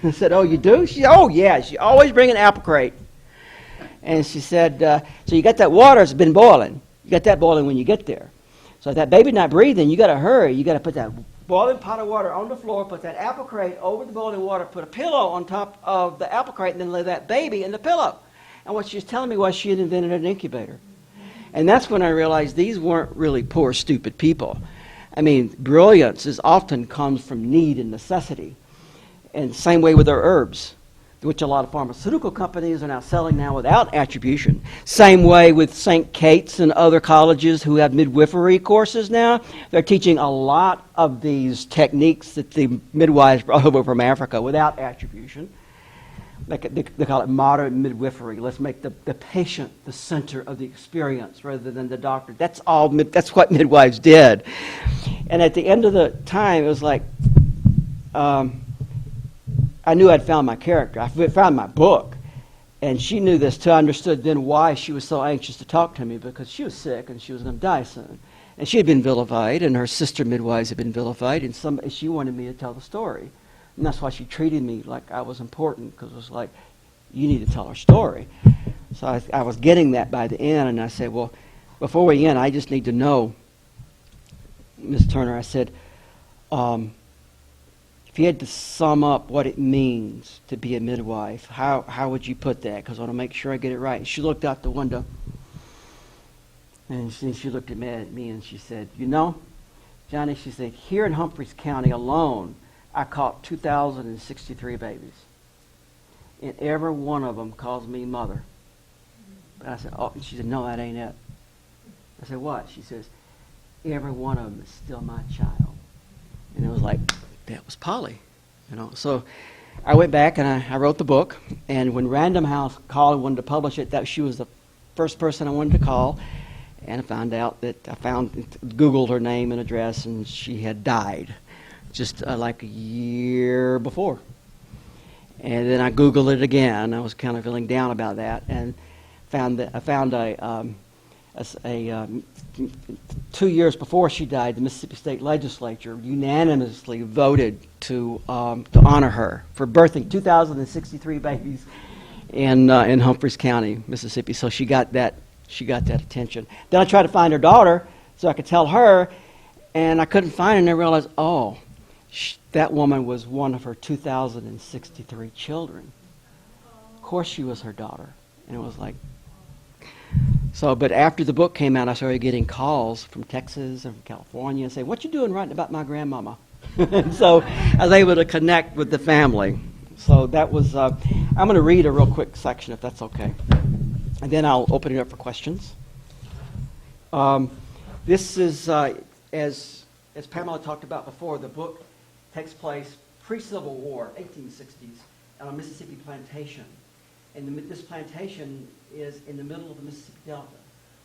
[SPEAKER 1] I said, oh, you do? She said, oh, yeah. She always bring an apple crate. And she said, so you got that water that's been boiling. You got that boiling when you get there. So if that baby not breathing, you got to hurry. You got to put that boiling pot of water on the floor, put that apple crate over the boiling water, put a pillow on top of the apple crate, and then lay that baby in the pillow. And what she was telling me was she had invented an incubator. And that's when I realized these weren't really poor, stupid people. Brilliance often comes from need and necessity. And same way with our herbs, which a lot of pharmaceutical companies are now selling now without attribution. Same way with St. Kate's and other colleges who have midwifery courses now. They're teaching a lot of these techniques that the midwives brought over from Africa without attribution. They call it modern midwifery. Let's make the patient the center of the experience rather than the doctor. That's what midwives did. And at the end of the time, it was like, I knew I'd found my character. I found my book. And she knew this too. I understood then why she was so anxious to talk to me, because she was sick and she was going to die soon. And she had been vilified, and her sister midwives had been vilified, and she wanted me to tell the story. And that's why she treated me like I was important, because it was like, you need to tell our story. So I was getting that by the end, and I said, well, before we end, I just need to know, Ms. Turner, I said, if you had to sum up what it means to be a midwife, how would you put that? Because I want to make sure I get it right. And she looked out the window, and she looked at me and she said, Johnny, she said, here in Humphreys County alone, I caught 2,063 babies. And every one of them calls me mother. But I said, oh, and she said, no, that ain't it. I said, what? She says, every one of them is still my child. And it was like, that was Polly. So I went back and I wrote the book. And when Random House called and wanted to publish it, she was the first person I wanted to call. And I found out that Googled her name and address, and she had died just like a year before. And then I Googled it again. I was kind of feeling down about that, and I found a 2 years before she died, the Mississippi State Legislature unanimously voted to honor her for birthing 2,063 babies in Humphreys County, Mississippi. So she got that attention. Then I tried to find her daughter so I could tell her, and I couldn't find her. And I realized, that woman was one of her 2,063 children. Of course, she was her daughter, and it was like. So, but after the book came out, I started getting calls from Texas and from California and saying, what you doing writing about my grandmama? And so I was able to connect with the family. So that was, I'm going to read a real quick section if that's okay. And then I'll open it up for questions. This is, as Pamela talked about before, the book takes place pre-Civil War, 1860s, on a Mississippi plantation. And this plantation is in the middle of the Mississippi Delta,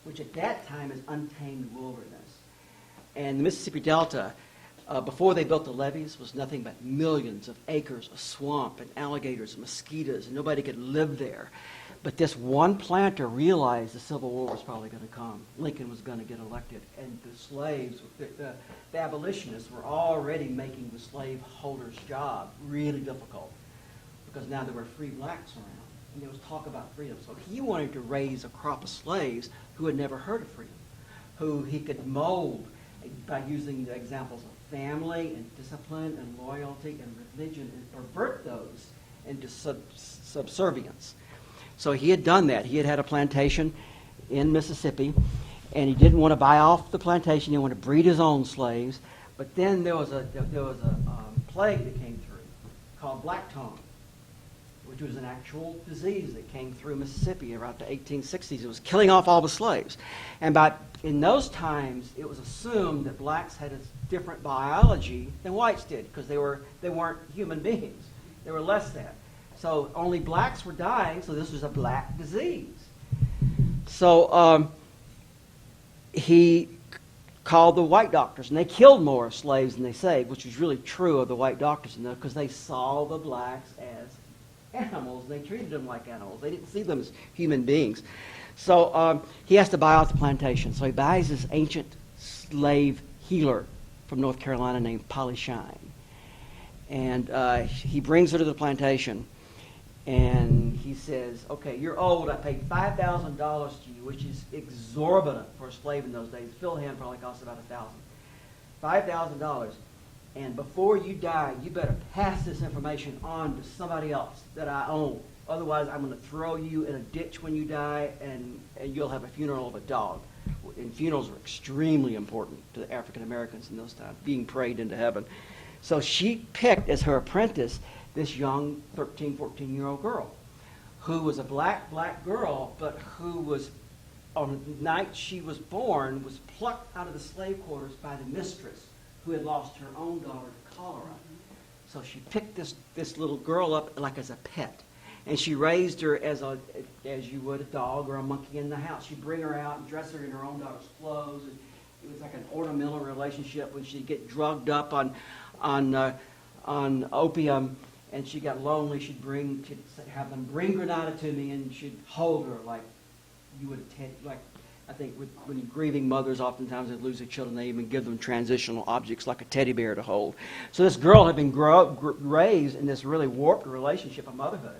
[SPEAKER 1] which at that time is untamed wilderness. And the Mississippi Delta, before they built the levees, was nothing but millions of acres of swamp and alligators and mosquitoes, and nobody could live there. But this one planter realized the Civil War was probably going to come. Lincoln was going to get elected, and the slaves, the abolitionists were already making the slaveholders' job really difficult, because now there were free blacks around. And there was talk about freedom. So he wanted to raise a crop of slaves who had never heard of freedom, who he could mold by using the examples of family and discipline and loyalty and religion, and pervert those into subservience. So he had done that. He had had a plantation in Mississippi, And he didn't want to buy off the plantation. He wanted to breed his own slaves. But then there was a plague that came through called black tongue, which was an actual disease that came through Mississippi around the 1860s. It was killing off all the slaves. And in those times, it was assumed that blacks had a different biology than whites did because they weren't human beings. They were less than. So only blacks were dying, so this was a black disease. So he called the white doctors, and they killed more slaves than they saved, which was really true of the white doctors, because they saw the blacks as animals. They treated them like animals. They didn't see them as human beings. So he has to buy off the plantation. So he buys this ancient slave healer from North Carolina named Polly Shine. And he brings her to the plantation. And he says, okay, you're old. I paid $5,000 to you, which is exorbitant for a slave in those days. Fill hand probably cost about $1,000. $5,000. And before you die, you better pass this information on to somebody else that I own. Otherwise, I'm going to throw you in a ditch when you die, and you'll have a funeral of a dog. And funerals were extremely important to the African Americans in those times, being prayed into heaven. So she picked as her apprentice this young 13, 14-year-old girl who was a black girl, but who was, on the night she was born, was plucked out of the slave quarters by the mistress who had lost her own daughter to cholera. So she picked this little girl up like as a pet, and she raised her as you would a dog or a monkey in the house. She'd bring her out and dress her in her own daughter's clothes. And it was like an ornamental relationship. When she'd get drugged up on opium, and she got lonely, she'd have them bring Granada to me, and she'd hold her like you would like. I think when grieving mothers oftentimes would lose their children, they even give them transitional objects like a teddy bear to hold. So this girl had been raised in this really warped relationship of motherhood.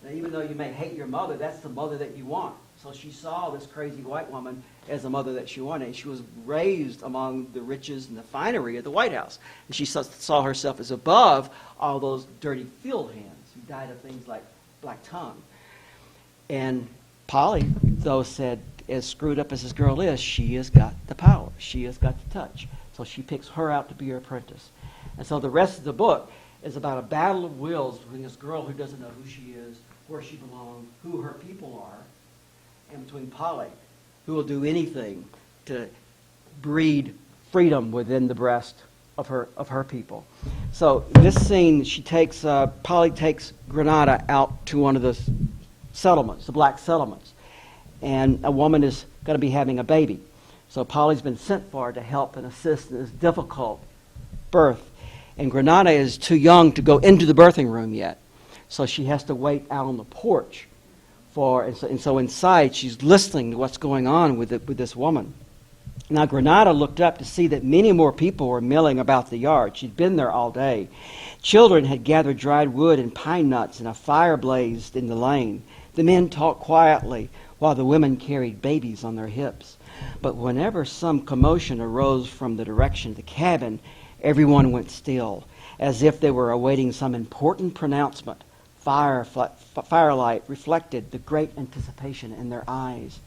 [SPEAKER 1] And even though you may hate your mother, that's the mother that you want. So she saw this crazy white woman as the mother that she wanted. And she was raised among the riches and the finery of the White House. And she saw herself as above all those dirty field hands who died of things like black tongue. And Polly, though, said, as screwed up as this girl is, she has got the power. She has got the touch. So she picks her out to be her apprentice. And so the rest of the book is about a battle of wills between this girl who doesn't know who she is, where she belongs, who her people are, and between Polly, who will do anything to breed freedom within the breast of her people. So this scene, Polly takes Granada out to one of the settlements, the black settlements, and a woman is going to be having a baby. So Polly's been sent for to help and assist in this difficult birth. And Granada is too young to go into the birthing room yet. So she has to wait out on the porch and so inside she's listening to what's going on with this woman. Now Granada looked up to see that many more people were milling about the yard. She'd been there all day. Children had gathered dried wood and pine nuts, and a fire blazed in the lane. The men talked quietly, while the women carried babies on their hips. But whenever some commotion arose from the direction of the cabin, everyone went still, as if they were awaiting some important pronouncement. Firelight reflected the great anticipation in their eyes.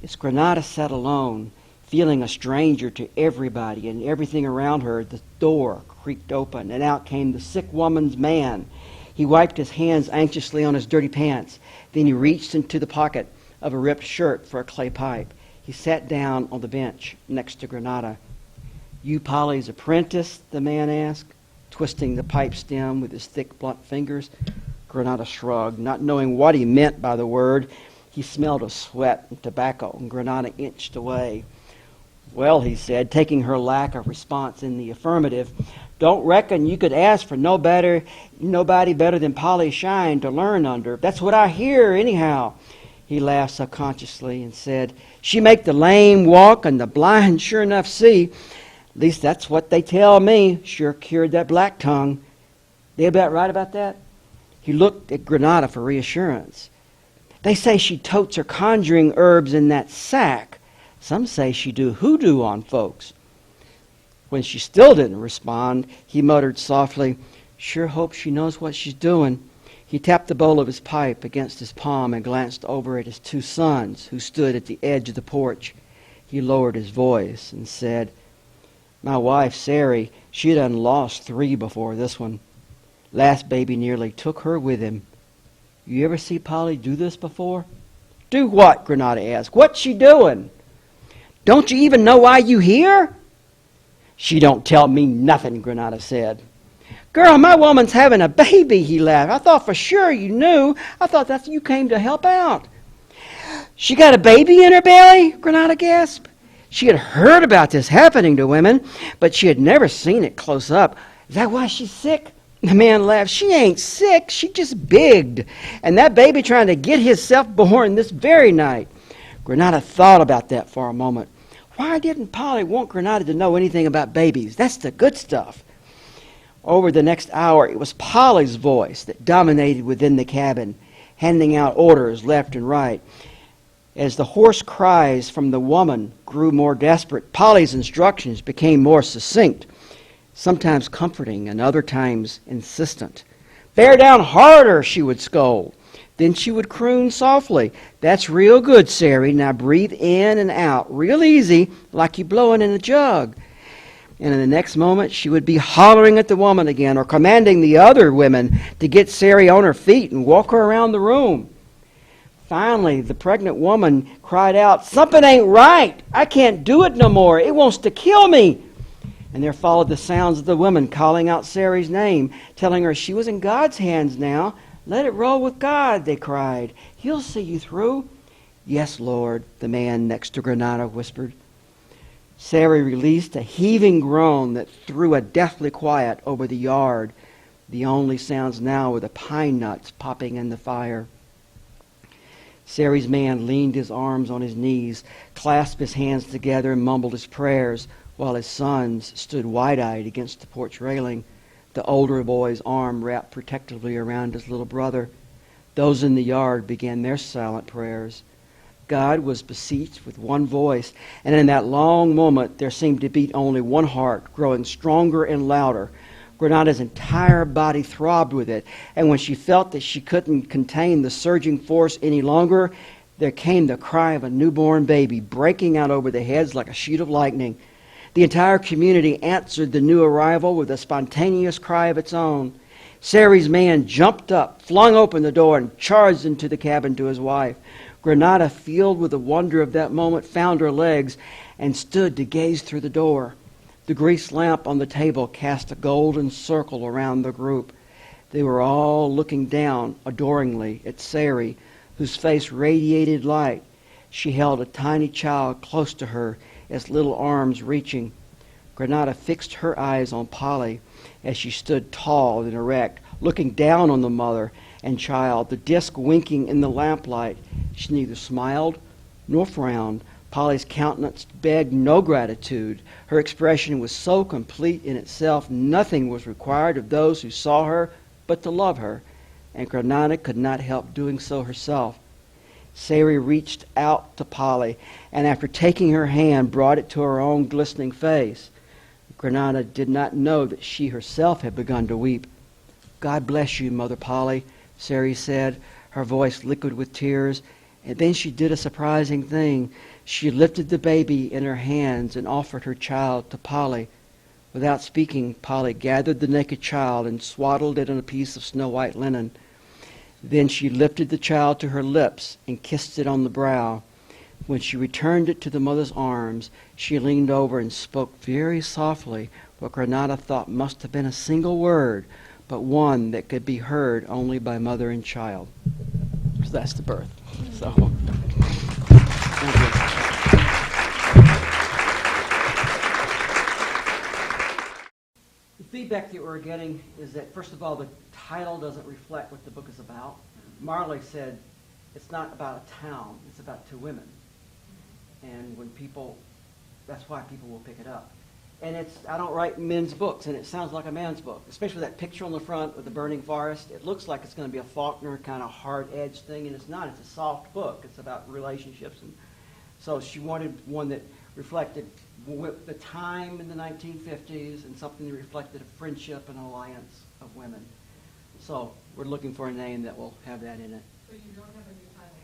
[SPEAKER 1] As Granada sat alone, feeling a stranger to everybody and everything around her, the door creaked open, and out came the sick woman's man. He wiped his hands anxiously on his dirty pants. Then he reached into the pocket of a ripped shirt for a clay pipe. He sat down on the bench next to Granada. "You Polly's apprentice?" the man asked, twisting the pipe stem with his thick, blunt fingers. Granada shrugged, not knowing what he meant by the word. He smelled of sweat and tobacco, and Granada inched away. "Well," he said, taking her lack of response in the affirmative, "don't reckon you could ask for nobody better than Polly Shine to learn under. That's what I hear, anyhow." He laughed subconsciously and said, "She make the lame walk and the blind sure enough see. At least that's what they tell me. Sure cured that black tongue. They about right about that?" He looked at Granada for reassurance. "They say she totes her conjuring herbs in that sack. Some say she do hoodoo on folks." When she still didn't respond, he muttered softly, "Sure hope she knows what she's doing." He tapped the bowl of his pipe against his palm and glanced over at his two sons, who stood at the edge of the porch. He lowered his voice and said, "My wife, Sari, she done lost 3 before this one. Last baby nearly took her with him. You ever see Polly do this before?" "Do what?" Granada asked. "What's she doing?" "Don't you even know why you here?" "She don't tell me nothing," Granada said. "Girl, my woman's having a baby," he laughed. "I thought for sure you knew. I thought that's you came to help out." "She got a baby in her belly?" Granada gasped. She had heard about this happening to women, but she had never seen it close up. "Is that why she's sick?" The man laughed. "She ain't sick. She just bigged. And that baby trying to get himself born this very night." Granada thought about that for a moment. Why didn't Polly want Granada to know anything about babies? That's the good stuff. Over the next hour, it was Polly's voice that dominated within the cabin, handing out orders left and right. As the hoarse cries from the woman grew more desperate, Polly's instructions became more succinct, sometimes comforting and other times insistent. "Bear down harder," she would scold. Then she would croon softly, "That's real good, Sari. Now breathe in and out, real easy, like you blowing in a jug." And in the next moment, she would be hollering at the woman again or commanding the other women to get Sari on her feet and walk her around the room. Finally, the pregnant woman cried out, "Something ain't right. I can't do it no more. It wants to kill me." And there followed the sounds of the women calling out Sari's name, telling her she was in God's hands now. "Let it roll with God," they cried. "He'll see you through." "Yes, Lord," the man next to Granada whispered. Sari released a heaving groan that threw a deathly quiet over the yard. The only sounds now were the pine nuts popping in the fire. Sari's man leaned his arms on his knees, clasped his hands together and mumbled his prayers, while his sons stood wide-eyed against the porch railing, the older boy's arm wrapped protectively around his little brother. Those in the yard began their silent prayers. God was beseeched with one voice, and in that long moment there seemed to beat only one heart, growing stronger and louder. Granada's entire body throbbed with it, and when she felt that she couldn't contain the surging force any longer, there came the cry of a newborn baby, breaking out over the heads like a sheet of lightning. The entire community answered the new arrival with a spontaneous cry of its own. Sari's man jumped up, flung open the door, and charged into the cabin to his wife. Granada, filled with the wonder of that moment, found her legs and stood to gaze through the door. The grease lamp on the table cast a golden circle around the group. They were all looking down adoringly at Sari, whose face radiated light. She held a tiny child close to her, its little arms reaching. Granada fixed her eyes on Polly as she stood tall and erect, looking down on the mother and child, the disc winking in the lamplight. She neither smiled nor frowned. Polly's countenance begged no gratitude. Her expression was so complete in itself, nothing was required of those who saw her but to love her, and Granada could not help doing so herself. Sari reached out to Polly, and after taking her hand, brought it to her own glistening face. Granada did not know that she herself had begun to weep. "God bless you, Mother Polly," Sari said, her voice liquid with tears. And then she did a surprising thing. She lifted the baby in her hands and offered her child to Polly. Without speaking, Polly gathered the naked child and swaddled it in a piece of snow-white linen. Then she lifted the child to her lips and kissed it on the brow. When she returned it to the mother's arms, she leaned over and spoke very softly what Granada thought must have been a single word, but one that could be heard only by mother and child. So that's the birth. So, thank you. The feedback that we're getting is that, first of all, the title doesn't reflect what the book is about. Marley said it's not about a town, it's about 2 women. And when people, that's why people will pick it up. And I don't write men's books, and it sounds like a man's book, especially that picture on the front with the burning forest. It looks like it's going to be a Faulkner kind of hard-edged thing, and it's not. It's a soft book. It's about relationships. And so she wanted one that reflected the time in the 1950s and something that reflected a friendship and alliance of women. So we're looking for a name that will have that in it.
[SPEAKER 2] So you don't have a new title?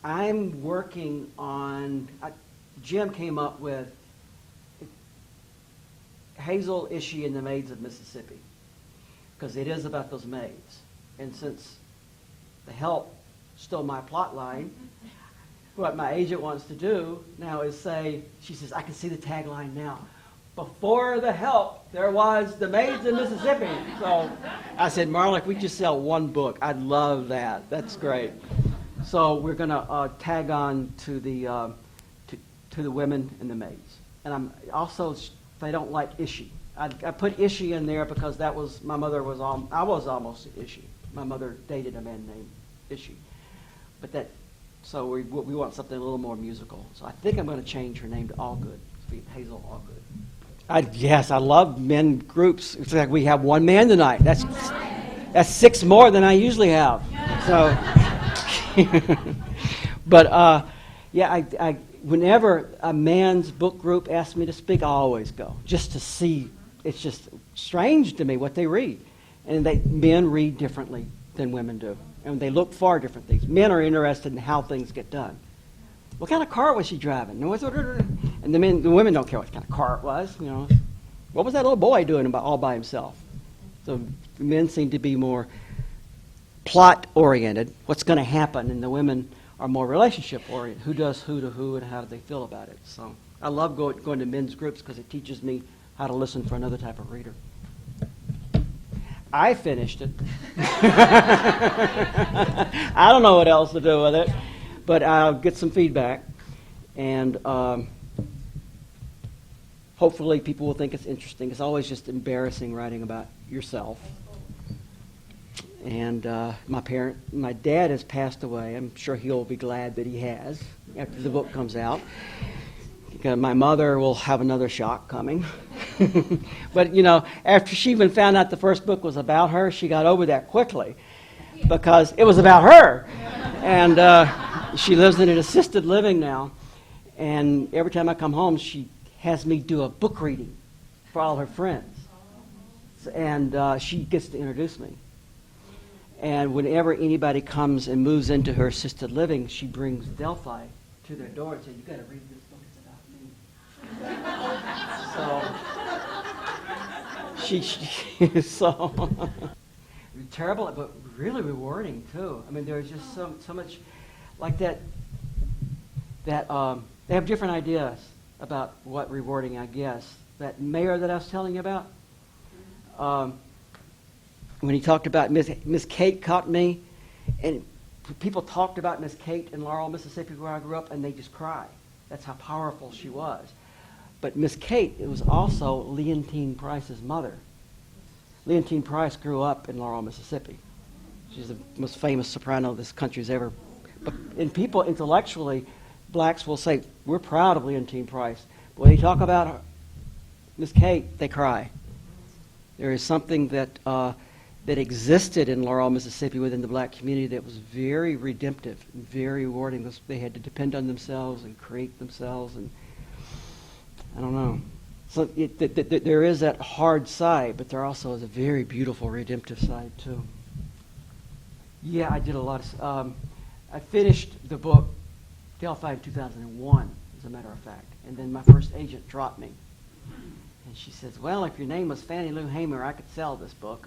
[SPEAKER 1] I'm working on, Jim came up with Hazel, Ishii, and the Maids of Mississippi, because it is about those maids. And since The Help stole my plot line, what my agent wants to do now is say, she says, I can see the tagline now. Before The Help, there was The Maids of Mississippi. So I said, Marla, if we just sell one book, I'd love that. That's great. So we're going to tag on to the women and the maids. And I'm also, they don't like Ishii. I put Ishii in there because that was, I was almost Ishii. My mother dated a man named Ishii. But so we want something a little more musical. So I think I'm going to change her name to Allgood. Hazel Allgood. Yes, I love men groups. It's like we have one man tonight. That's 6 more than I usually have. So, but yeah, whenever a man's book group asks me to speak, I always go just to see. It's just strange to me what they read, and men read differently than women do, and they look for different things. Men are interested in how things get done. What kind of car was she driving? And the women don't care what kind of car it was. You know, what was that little boy doing all by himself? So the men seem to be more plot oriented. What's going to happen, and the women are more relationship oriented. Who does who to who, and how do they feel about it? So I love going to men's groups because it teaches me how to listen for another type of reader. I finished it. I don't know what else to do with it, but I'll get some feedback, and hopefully people will think it's interesting. It's always just embarrassing writing about yourself. And my dad has passed away. I'm sure he'll be glad that he has after the book comes out. Because my mother will have another shock coming. But, after she even found out the first book was about her, she got over that quickly because it was about her. And she lives in an assisted living now. And every time I come home, she has me do a book reading for all her friends. And she gets to introduce me. And whenever anybody comes and moves into her assisted living, she brings Delphi to their door and says, "You got to read this book. It's about me." So terrible, but really rewarding too. I mean, there's just so much like that. That they have different ideas about what rewarding. I guess that mayor that I was telling you about. When he talked about Miss Kate caught me, and people talked about Miss Kate in Laurel, Mississippi, where I grew up, and they just cry. That's how powerful she was. But Miss Kate, it was also Leontine Price's mother. Leontine Price grew up in Laurel, Mississippi. She's the most famous soprano this country's ever. And people intellectually, blacks will say, we're proud of Leontine Price. But when they talk about her, Miss Kate, they cry. There is something that existed in Laurel, Mississippi within the black community that was very redemptive and very rewarding. They had to depend on themselves and create themselves, and I don't know. So there is that hard side, but there also is a very beautiful redemptive side too. Yeah, I did a lot of... I finished the book Delphi in 2001, as a matter of fact, and then my first agent dropped me. And she says, well, if your name was Fannie Lou Hamer, I could sell this book.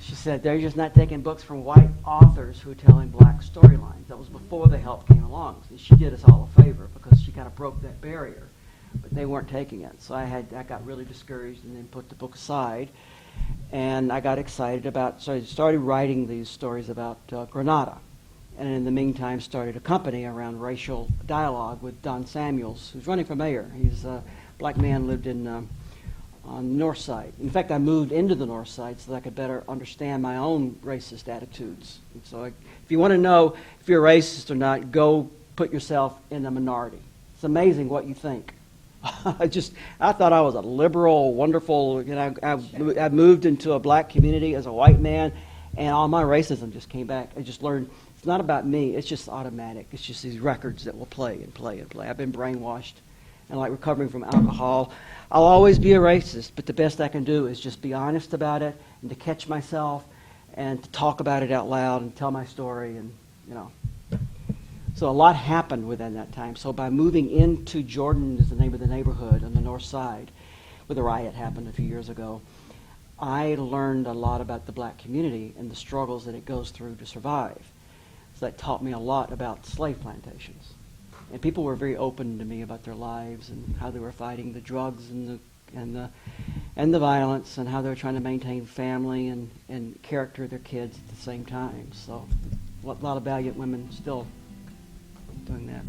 [SPEAKER 1] She said, they're just not taking books from white authors who are telling black storylines. That was before The Help came along. And she did us all a favor because she kind of broke that barrier. But they weren't taking it. So I got really discouraged and then put the book aside. And I got excited so I started writing these stories about Grenada. And in the meantime started a company around racial dialogue with Don Samuels, who's running for mayor. He's black man, lived in on the north side. In fact, I moved into the north side so that I could better understand my own racist attitudes. And so if you want to know if you're racist or not, go put yourself in the minority. It's amazing what you think. I thought I was a liberal, wonderful, I moved into a black community as a white man, and all my racism just came back. I just learned it's not about me, it's just automatic. It's just these records that will play and play and play. I've been brainwashed. And like recovering from alcohol, I'll always be a racist, but the best I can do is just be honest about it and to catch myself and to talk about it out loud and tell my story and, So a lot happened within that time. So by moving into Jordan, is the name of the neighborhood on the north side, where the riot happened a few years ago, I learned a lot about the black community and the struggles that it goes through to survive. So that taught me a lot about slave plantations. And people were very open to me about their lives and how they were fighting the drugs and the violence, and how they were trying to maintain family and character of their kids at the same time. So a lot of valiant women still doing that.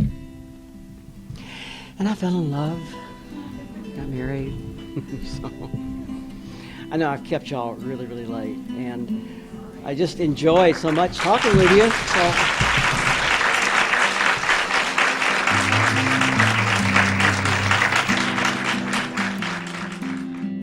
[SPEAKER 1] And I fell in love, got married. So I know I've kept y'all really, really late, and I just enjoy so much talking with you. So